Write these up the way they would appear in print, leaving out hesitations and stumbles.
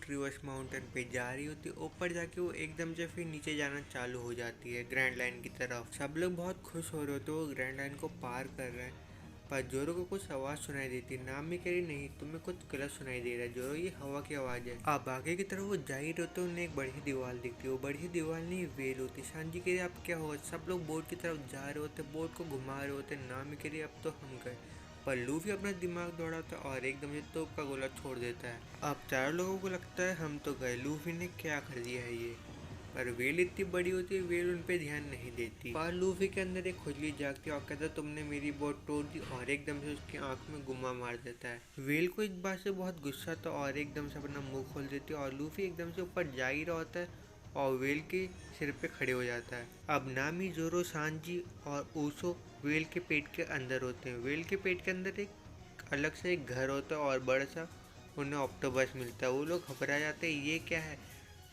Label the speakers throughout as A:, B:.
A: Reverse mountain पे जा रही होती है। ऊपर जाके वो एकदम से फिर नीचे जाना चालू हो जाती है ग्रैंड लाइन की तरफ। सब लोग बहुत खुश हो रहे होते, वो ग्रैंड लाइन को पार कर रहे हैं। पर जोरो को कुछ आवाज़ सुनाई देती है। नामी कह रही नहीं, तुम्हें कुछ गलत सुनाई दे रहा है जोरो, ये हवा की आवाज़ है। अब आगे की तरफ वो जा ही रहे तो उन्हें एक बड़ी दीवार दिखती है। वो बड़ी दीवार नहीं वेल होती। सांजी कह रही अब क्या होगा। सब लोग बोट की तरफ जा रहे होते, बोट को घुमा रहे होते। नामी कह रही अब तो हम गए। पर लूफी अपना दिमाग दौड़ाता और एकदम से तोप का गोला छोड़ देता है। अब चार लोगों को लगता है हम तो गए, लूफी ने क्या कर दिया है ये। पर वेल इतनी बड़ी होती है, वेल उन पे ध्यान नहीं देती। पर लूफी के अंदर एक खुजली जागती है और कहता तुमने मेरी बोट तोड़ दी, और एकदम से उसकी आंख में गुम्मा मार देता है। वेल को इस बात से बहुत गुस्सा था और एकदम से अपना मुंह खोल देती है और लूफी एकदम से ऊपर जा ही रहा होता है और वेल के सिर पे खड़े हो जाता है। अब नामी, जोरो, सांजी और ऊसो वेल के पेट के अंदर होते हैं। वेल के पेट के अंदर एक अलग से एक घर होता है और बड़ा सा उन्हें ऑक्टोपस मिलता है। वो लोग घबरा जाते हैं ये क्या है,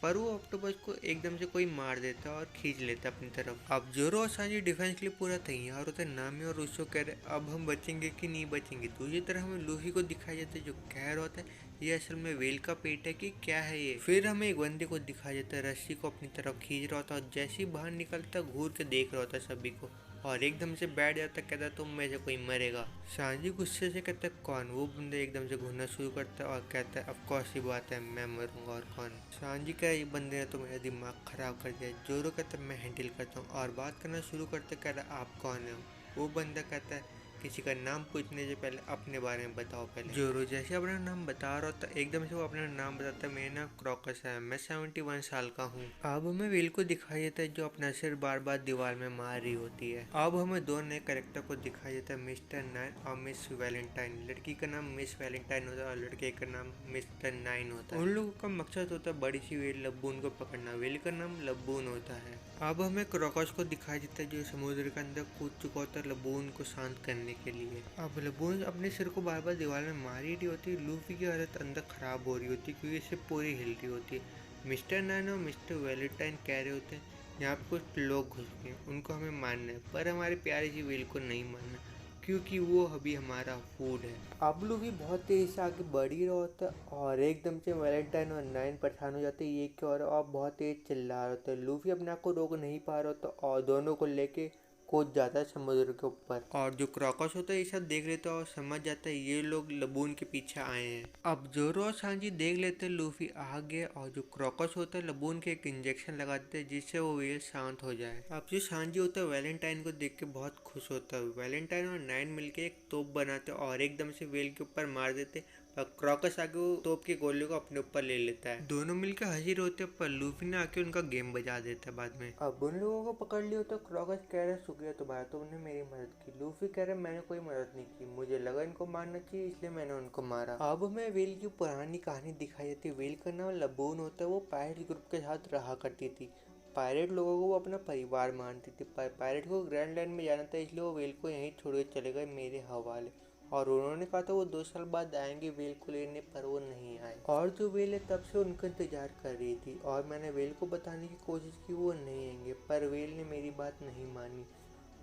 A: पर वो ऑक्टोपस को एकदम से कोई मार देता है और खींच लेता है अपनी तरफ। अब जोरो और सांजी डिफेंस के लिए पूरा तैयार होता है। नामी और रूसो कह रहे अब हम बचेंगे कि नहीं बचेंगे। दूसरी तरह हमें लूफी को दिखाया जाता है जो कह रहा होता है ये असल में वेल का पेट है कि क्या है ये। फिर हमें एक बंदे को दिखाया जाता है रस्सी को अपनी तरफ खींच रहा होता है और जैसे ही बाहर निकलता घूर के देख रहा होता है सभी को और एकदम से बैठ जाता, कहता तुम में से कोई मरेगा। सांजी गुस्से से कहता है कौन। वो बंदे एकदम से घूरना शुरू करता है और कहता है ऑफकोर्स ही बात है, मैं मरूंगा और कौन। सांजी का ये बंदे ने तो मेरा दिमाग खराब कर दिया। जोरो कहता है मैं हैंडल करता हूँ और बात करना शुरू करते, कह रहा आप कौन हो। वो बंदा कहता है किसी का नाम पूछने से पहले अपने बारे में बताओ पहले। जोरो जैसे अपना नाम बता रहा होता एकदम से वो अपना नाम बताता है मेरा नाम क्रॉकस है, मैं 71 साल का हूँ। अब हमें वेल को दिखाई देता है जो अपना सिर बार बार दीवार में मार रही होती है। अब हमें दो नए कैरेक्टर को दिखाई देता है मिस्टर नाइन और मिस वैलेंटाइन। लड़की का नाम मिस वैलेंटाइन होता है और लड़के का नाम मिस्टर नाइन होता है। उन लोगों का मकसद होता है बड़ी सी वेल लब्बून को पकड़ना। वेल का नाम लब्बून होता है। अब हमें क्रॉकस को दिखाई देता है जो समुद्र के अंदर कूद चुका होता है लब्बून को शांत करने के लिए। अब लब्बून अपने सिर को बार बार दीवार में मार ही रही होती है। लूफी की हालत अंदर खराब हो रही होती है क्योंकि इसे पूरी हिल रही होती है। मिस्टर नाइन और मिस्टर वैलेंटाइन कह रहे होते हैं यहाँ पे कुछ लोग घुस गए, उनको हमें मारना है, पर हमारी प्यारी सी वेल को नहीं मारना क्योंकि वो अभी हमारा फूड है। अब लूफी बहुत तेज से आगे बढ़ ही रहा होता है और एकदम से वैलेंटाइन और नाइन परेशान हो जाते हैं ये क्या हो रहा है और बहुत तेज चिल्ला रहा होता है। लूफी अपने आप को रोक नहीं पा रहा होता और दोनों को लेके कूद जाता है समुद्र के ऊपर। और जो क्रॉकस होता है ये सब देख लेता है और समझ जाता है ये लोग लबून के पीछे आए हैं। अब जोरो और सांजी देख लेते हैं लूफी आ गया और जो क्रॉकस होता है लबून के एक इंजेक्शन लगाते हैं जिससे वो वेल शांत हो जाए। अब जो सांजी होता है वैलेंटाइन को देख के बहुत खुश होता है। वैलेंटाइन और नाइन मिलके एक तोप बनाते और एकदम से वेल के ऊपर मार देते पर क्रॉकस आके वो तोप के गोले को अपने ऊपर ले लेता है। दोनों मिलकर हाजिर होते पर लूफी ने आके उनका गेम बजा देता है बाद में। अब उन लोगों को पकड़ लिया तो क्रॉकस कह रहे शुक्रिया तुम्हारा, तुमने मेरी मदद की। लूफी कह रहे मैंने कोई मदद नहीं की, मुझे लगा इनको मारना चाहिए इसलिए मैंने उनको मारा। अब हमें वेल की पुरानी कहानी दिखाई जाती है। वेल का नाम लबून होता है। वो पायरेट ग्रुप के साथ रहा करती थी। पायरेट लोगों को वो अपना परिवार मानती थी। पायरेट को ग्रैंड लाइन में जाना था इसलिए वो वेल को यहीं छोड़ के चले गए मेरे हवाले। और उन्होंने कहा था वो 2 साल बाद आएंगे वेल को लेने, पर वो नहीं आए। और जो वेल है तब से उनका इंतजार कर रही थी और मैंने वेल को बताने की कोशिश की वो नहीं आएंगे, पर वेल ने मेरी बात नहीं मानी।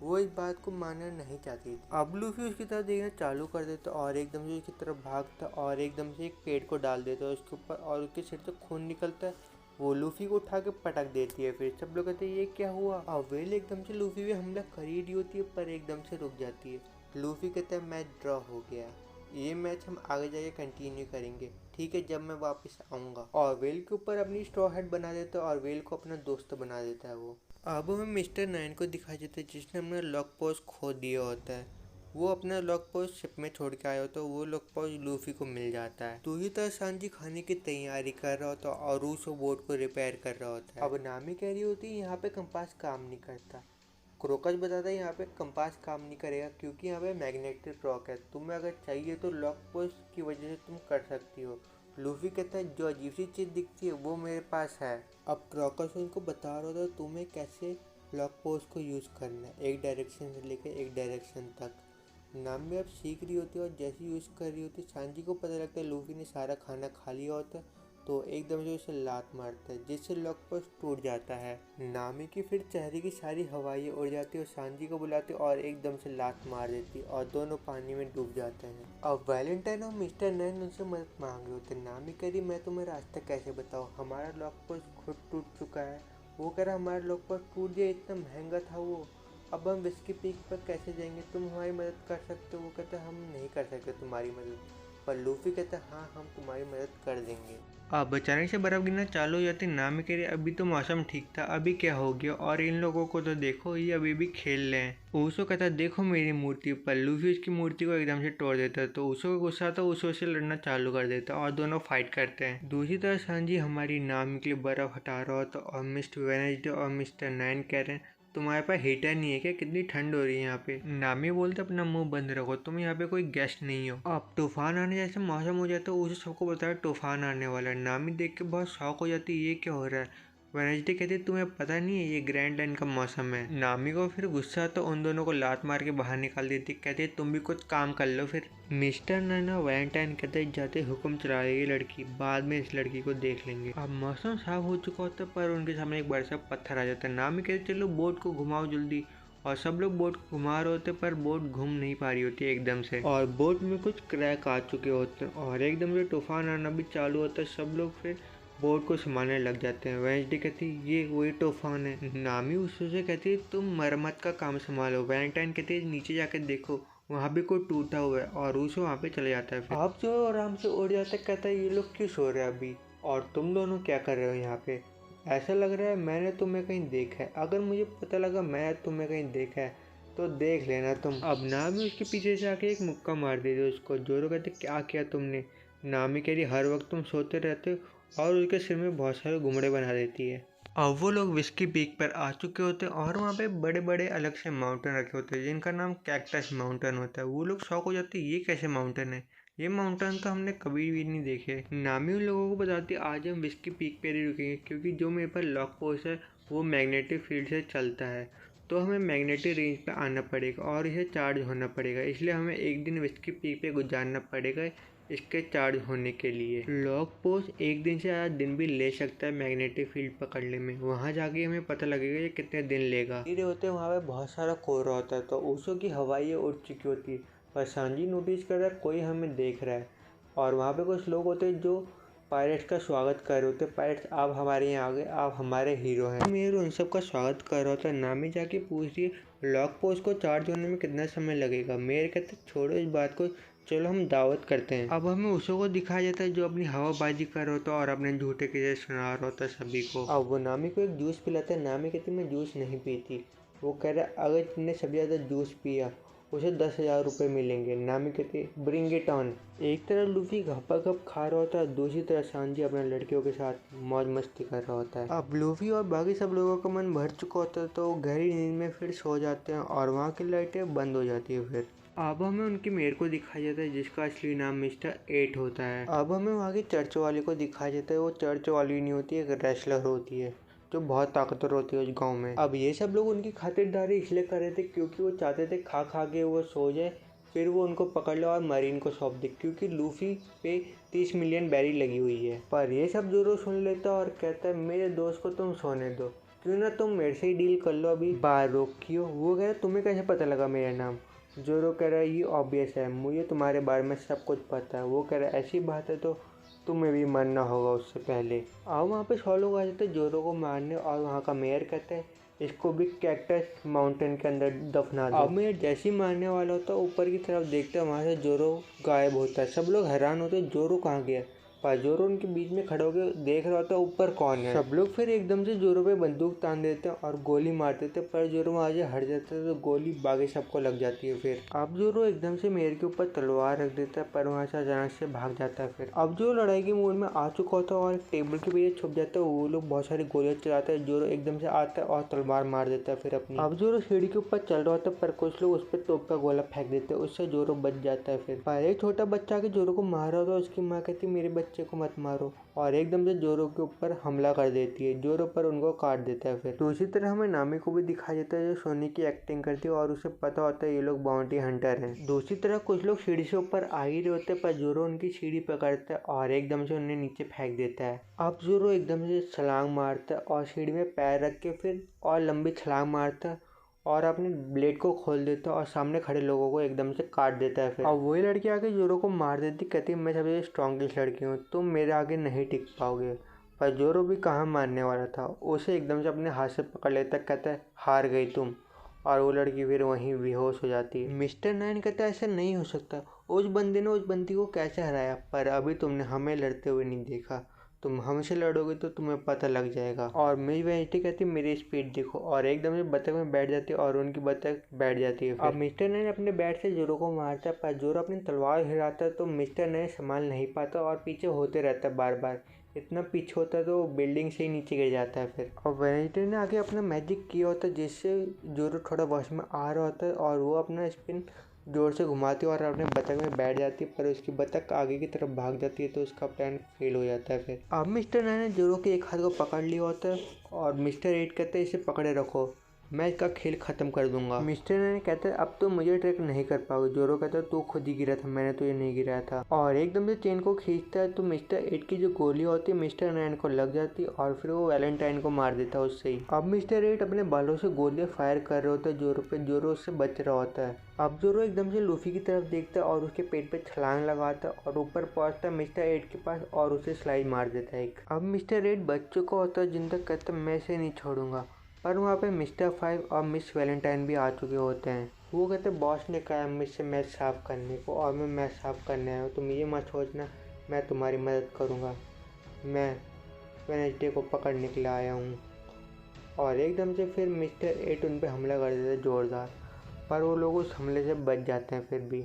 A: वो इस बात को मानना नहीं चाहती थी। अब लूफी उसकी तरफ देखना चालू कर देता और एकदम से उसकी तरफ भागता और एकदम से एक पेड़ को डाल देता है उसके ऊपर और उसके सिर से खून निकलता है। वो लूफी को उठा के पटक देती है। फिर सब लोग कहते हैं ये क्या हुआ और वेल एकदम से लूफी पे हमला कर ही रही होती है पर एकदम से रुक जाती है। लूफी कहता है मैच ड्रॉ हो गया, ये मैच हम आगे जाके कंटिन्यू करेंगे, ठीक है जब मैं वापस आऊँगा। और वेल के ऊपर अपनी स्ट्रॉ हेड बना देता है और वेल को अपना दोस्त बना देता है वो। अब हमें मिस्टर नाइन को दिखाई देता है जिसने अपना लॉक पोस्ट खो दिया होता है। वो अपना लॉक पोस्ट शिप में छोड़ के आया होता है। वो लॉक पोस्ट लूफी को मिल जाता है। दूसरी तरह सांजी खाने की तैयारी कर रहा होता है और रूसो बोट को रिपेयर कर रहा होता है। अब नामी कह रही होती है यहाँ पे कंपास काम नहीं करता। क्रोकस बताता है यहाँ पे कंपास काम नहीं करेगा क्योंकि यहाँ पे मैग्नेटिक रॉक है, तुम्हें अगर चाहिए तो लॉक पोस्ट की वजह से तुम कर सकती हो। लूफी कहता है जो अजीब सी चीज़ दिखती है वो मेरे पास है। अब क्रॉकस उनको बता रहा था तुम्हें कैसे लॉक पोस्ट को यूज़ करना है, एक डायरेक्शन से लेकर एक डायरेक्शन तक। नामी अब सीख रही होती है और जैसे यूज़ कर रही होती है सांजी को पता लगता है लूफी ने सारा खाना खा लिया होता है तो एकदम से उसे लात मारता है जिससे लॉक पोस्ट टूट जाता है। नामी की फिर चेहरे की सारी हवाएं उड़ जाती है और सांजी को बुलाती और एकदम से लात मार देती और दोनों पानी में डूब जाते हैं। अब वैलेंटाइन और मिस्टर नाइन उनसे मदद मांग रहे होते। नामी कह रही मैं तुम्हें रास्ता कैसे बताऊँ, हमारा लॉक पोस्ट खुद टूट चुका है। वो कह रहा हमारा लॉक पोस्ट टूट गया, इतना महंगा था वो, अब हम विस्की पीक पर कैसे जाएंगे, तुम हमारी मदद कर सकते हो। वो कहते हम नहीं कर सकते तुम्हारी मदद, पर लूफी कहता है हाँ हम तुम्हारी मदद कर देंगे। अब अचानक से बर्फ गिरना चालू हो जाती। नामी कह रही अभी तो मौसम ठीक था, अभी क्या हो गया, और इन लोगों को तो देखो ये अभी भी खेल रहे हैं। ऊसो कहता है देखो मेरी मूर्ति, पर लूफी उसकी मूर्ति को एकदम से तोड़ देता है। तो ऊसो को गुस्सा आता है, ऊसो से लड़ना चालू कर देता है और दोनों फाइट करते हैं। दूसरी तरफ सांजी हमारी नामी के लिए बर्फ हटा रहा होता और मिस्टर वेडनेसडे और मिस्टर नाइन कह रहे हैं तुम्हारे पास हीटर नहीं है क्या, कितनी ठंड हो रही है यहाँ पे। नामी बोलते अपना मुंह बंद रखो, तुम यहाँ पे कोई गेस्ट नहीं हो। अब तूफान आने जैसे मौसम हो जाता है, उसे सबको बताया तूफान आने वाला है। नामी देख के बहुत शौक हो जाती है ये क्या हो रहा है। वेडनेसडे कहती है तुम्हें पता नहीं है ये ग्रैंड लाइन का मौसम है। नामी को फिर गुस्सा तो उन दोनों को लात मार के बाहर निकाल देती, कहती है तुम भी कुछ काम कर लो फिर। मिस्टर नैना वैलेंटाइन कहते जाते हुक्म चला रही लड़की, बाद में इस लड़की को देख लेंगे। अब मौसम साफ हो चुका होता है पर उनके सामने एक बड़ा सा पत्थर आ जाता है। नामी कहते चलो बोट को घुमाओ जल्दी, और सब लोग बोट को घुमा रहे होते पर बोट घूम नहीं पा रही होती एकदम से, और बोट में कुछ क्रैक आ चुके होते हैं और एकदम से तूफान आना भी चालू होता है। सब लोग फिर बोट को संभालने लग जाते हैं। वेडनेसडे कहती ये वही तूफान है। नामी उससे कहती है तुम मरम्मत का काम संभालो। वैलेंटाइन कहती है नीचे जाकर देखो वहाँ भी कोई टूटा हुआ है, और उसो वहाँ पे चले जाता है। फिर आप जो आराम से उड़ जाता है, कहता है ये लोग क्यों सो रहे हैं अभी, और तुम दोनों क्या कर रहे हो यहाँ पे, ऐसा लग रहा है मैंने तुम्हें कहीं देखा है। अगर मुझे पता लगा मैं तुम्हें कहीं देखा है तो देख लेना तुम। अब नामी उसके पीछे से आके एक मुक्का मार देती उसको। जोरो कहते क्या किया तुमने। नामी कह रही हर वक्त तुम सोते रहते हो, और उसके सिर में बहुत सारे घुमड़े बना देती है। अब वो लोग विस्की पीक पर आ चुके होते हैं और वहाँ पे बड़े बड़े अलग से माउंटेन रखे होते हैं जिनका नाम कैक्टस माउंटेन होता है। वो लोग शौक हो जाते हैं ये कैसे माउंटेन है, ये माउंटेन तो हमने कभी भी नहीं देखे। नामी उन लोगों को बताती आज हम विस्की पीक पर ही रुकेंगे क्योंकि जो मेरे पास लॉक पोस्ट है वो मैग्नेटिक फील्ड से चलता है, तो हमें मैग्नेटिक रेंज पे आना पड़ेगा और इसे चार्ज होना पड़ेगा, इसलिए हमें एक दिन विस्की पीक पे गुजारना पड़ेगा इसके चार्ज होने के लिए। लॉक पोस्ट एक दिन से ज़्यादा दिन भी ले सकता है मैग्नेटिक फील्ड पकड़ने में। वहाँ जाके हमें पता लगेगा ये कितने दिन लेगा। धीरे होते वहाँ पे बहुत सारा कोहरा होता है, तो ऊसो की हवाएं उड़ चुकी होती है, पर सांजी नोटिस कर रहा है कोई हमें देख रहा है, और वहाँ पे कुछ लोग होते हैं जो पायरेट्स का स्वागत कर रहे होते। पायरेट्स आप हमारे यहाँ आ गए, आप हमारे हीरो हैं। मेरे उन सब का स्वागत कर रहा होता। नामी जाके पूछ रही है लॉक पोस्ट को चार्ज होने में कितना समय लगेगा। मेरे कहते छोड़ो इस बात को, चलो हम दावत करते हैं। अब हमें उसो को दिखाया जाता है जो अपनी हवाबाजी कर रहा होता है और अपने झूठे किस्से सुना रहा होता है सभी को। अब वो नामी को एक जूस पिलाता है। नामी कहती मैं जूस नहीं पीती। वो कह रहा है अगर तुमने सबसे ज़्यादा जूस पिया उसे 10,000 रुपये मिलेंगे। नामी कहती ब्रिंग इट ऑन। एक तरफ लूफी घपा घप खा रहा होता है, दूसरी तरफ सांजी अपने लड़कियों के साथ मौज मस्ती कर रहा होता है। अब लूफी और बाकी सब लोगों का मन भर चुका होता है तो वो गहरी नींद में फिर सो जाते हैं और वहाँ की लाइटें बंद हो जाती है। फिर अब हमें उनके मेयर को दिखाया जाता है जिसका असली नाम मिस्टर 8 होता है। अब हमें वहाँ की चर्च वाले को दिखाया जाता है। वो चर्च वाली नहीं होती, एक रेसलर होती है जो बहुत ताकतवर होती है उस गांव में। अब ये सब लोग उनकी खातिरदारी इसलिए कर रहे थे क्योंकि वो चाहते थे खा खा के वो सो जाए, फिर वो उनको पकड़ लो और मरीन को सौंप दे, क्योंकि लूफी पे 30 मिलियन बैरी लगी हुई है। पर ये सब जोरो सुन लेता और कहता है मेरे दोस्त को तुम सोने दो, क्यों ना तुम मेरे से ही डील कर लो, अभी बाहर रोक क्यों। वो कह रहा तुम्हें कैसे पता लगा मेरा नाम। जोरो कह रहा है ये ऑब्वियस है, मुझे तुम्हारे बारे में सब कुछ पता है। वो कह रहा है ऐसी बात है तो तुम्हें भी मरना होगा उससे पहले। आओ वहाँ पे 100 लोग आ जाते हैं जोरो को मारने, और वहाँ का मेयर कहता है इसको भी कैक्टस माउंटेन के अंदर दफना दो। अब मेयर जैसे ही मारने वाला होता है ऊपर की तरफ देखते हैं, वहाँ से जोरो गायब होता है। सब लोग हैरान होते हैं जोरो कहाँ गया, पर जोरो उनके बीच में खड़ा होकर देख रहा होता है ऊपर कौन है। सब लोग फिर एकदम से जोरो पे बंदूक तान देते हैं और गोली मार देते हैं, पर जोरो वहाँ से हट जाता है तो गोली बाकी सबको लग जाती है। फिर अब जोरो एकदम से मेयर के ऊपर तलवार रख देता है, पर वहाँ से अचानक से भाग जाता है। फिर अब जो लड़ाई के मूड में आ चुका होता है और टेबल के पीछे छुप जाता है, वो लोग बहुत सारी गोलियां चलाते हैं। जोरो एकदम से आता है और तलवार मार देता है फिर अपनी। अब जोरो सीढ़ी के ऊपर चल रहा होता है, पर कुछ लोग उस पर तोप का गोला फेंक देते हैं, उससे जोरो बच जाता है। फिर एक छोटा बच्चा के जोरो को मार रहा होता है, उसकी माँ कहती मेरे बच्चे बच्चे को मत मारो, और एकदम से जोरो के ऊपर हमला कर देती है। जोरो पर उनको काट देता है। फिर दूसरी तरह हमें नामी को भी दिखाया जाता है जो सोनी की एक्टिंग करती है और उसे पता होता है ये लोग बाउंटी हंटर हैं। दूसरी तरफ कुछ लोग सीढ़ी से ऊपर आ ही रहे होते हैं, पर जोरो उनकी सीढ़ी पकड़ता है और एकदम से उन्हें नीचे फेंक देता है। अब जोरो एकदम से छलांग मारता है और सीढ़ी में पैर रख के फिर और लंबी छलांग मारता है और अपने ब्लेड को खोल देता है और सामने खड़े लोगों को एकदम से काट देता है। फिर अब वही लड़की आके जोरो को मार देती, कहती मैं सबसे स्ट्रॉन्गेस्ट लड़की हूँ, तुम मेरे आगे नहीं टिक पाओगे। पर जोरो भी कहाँ मानने वाला था, उसे एकदम से अपने हाथ से पकड़ लेता, कहता है हार गई तुम, और वो लड़की फिर वहीं बेहोश हो जाती है। मिस्टर नाइन कहता है ऐसा नहीं हो सकता, उस बंदे ने उस बंदी को कैसे हराया, पर अभी तुमने हमें लड़ते हुए नहीं देखा, तुम हमसे लड़ोगे तो तुम्हें पता लग जाएगा। और मिस वेंसडे कहती मेरी स्पीड देखो, और एकदम से बतख में बैठ जाती है और उनकी बतख बैठ जाती है। अब मिस्टर नाइन अपने बैट से जोरो को मारता है, पर जोरो अपनी तलवार हिलाता है तो मिस्टर नाइन संभाल नहीं पाता और पीछे होते रहता है बार बार। इतना पीछे होता है तो वो बिल्डिंग से ही नीचे गिर जाता है। फिर और वेंसडे ने आगे अपना मैजिक किया होता है जिससे जोरो थोड़ा वश में आ रहा होता है और वो अपना स्पिन जोर से घुमाती है और अपने बतख में बैठ जाती है, पर उसकी बतख आगे की तरफ भाग जाती है तो उसका प्लान फेल हो जाता है। फिर अब मिस्टर नाइन ने जोरो के एक हाथ को पकड़ लिया होता है और मिस्टर एट कहते हैं इसे पकड़े रखो, मैं इसका खेल खत्म कर दूंगा। मिस्टर नाइन कहते हैं अब तो मुझे ट्रैक नहीं कर पाओगे। जोरो कहता है तू खुद ही गिरा था, मैंने तो ये नहीं गिराया था, और एकदम से चेन को खींचता है तो मिस्टर एट की जो गोली होती है मिस्टर नाइन को लग जाती है और फिर वो वैलेंटाइन को मार देता है उससे ही। अब मिस्टर एट अपने बालों से गोलियां फायर कर रहे होते हैं जोरो पे, जोरो उससे बच रहा होता है। अब जोरो एकदम से लूफी की तरफ देखता है और उसके पेट पे छलांग लगाता है और ऊपर पहुंचता है मिस्टर एट के पास और उसे स्लाइड मार देता है। अब मिस्टर एट बच चुका होता है जिन तक कहता है मैं इसे नहीं छोड़ूंगा, पर वहाँ पे मिस्टर फाइव और मिस वैलेंटाइन भी आ चुके होते हैं। वो कहते बॉस ने कहा मुझसे मैच साफ करने को और मैं मैच साफ करने आया हूँ, तुम ये मत सोचना मैं तुम्हारी मदद करूँगा, मैं वेडनेसडे को पकड़ने के लिए आया हूँ। और एकदम से फिर मिस्टर एट उन पर हमला कर देता है जोरदार, पर वो लोग उस हमले से बच जाते हैं फिर भी।